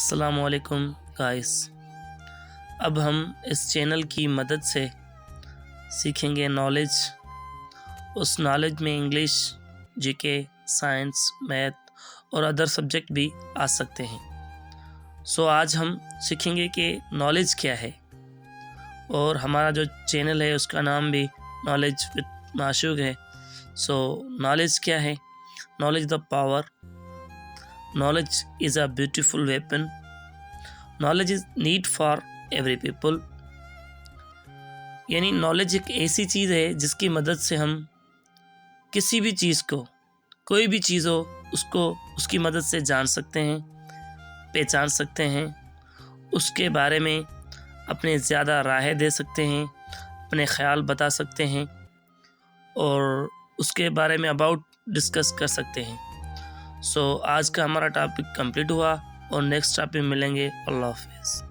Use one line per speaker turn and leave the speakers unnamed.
السلام علیکم گائس، اب ہم اس چینل کی مدد سے سیکھیں گے نالج۔ اس نالج میں انگلش، جی کے، سائنس، میتھ اور ادر سبجیکٹ بھی آ سکتے ہیں۔ آج ہم سیکھیں گے کہ نالج کیا ہے، اور ہمارا جو چینل ہے اس کا نام بھی نالج وتھ معشوق ہے۔ نالج کیا ہے؟ Knowledge the power, knowledge is a beautiful weapon, knowledge is need for every people۔ یعنی نالج ایک ایسی چیز ہے جس کی مدد سے ہم کسی بھی چیز کو، کوئی بھی چیز ہو، اس کی مدد سے جان سکتے ہیں، پہچان سکتے ہیں، اس کے بارے میں اپنے زیادہ رائے دے سکتے ہیں، اپنے خیال بتا سکتے ہیں، اور اس کے بارے میں اباؤٹ ڈسکس کر سکتے ہیں۔ آج کا ہمارا ٹاپک کمپلیٹ ہوا، اور نیکسٹ ٹاپک ملیں گے۔ اللہ حافظ۔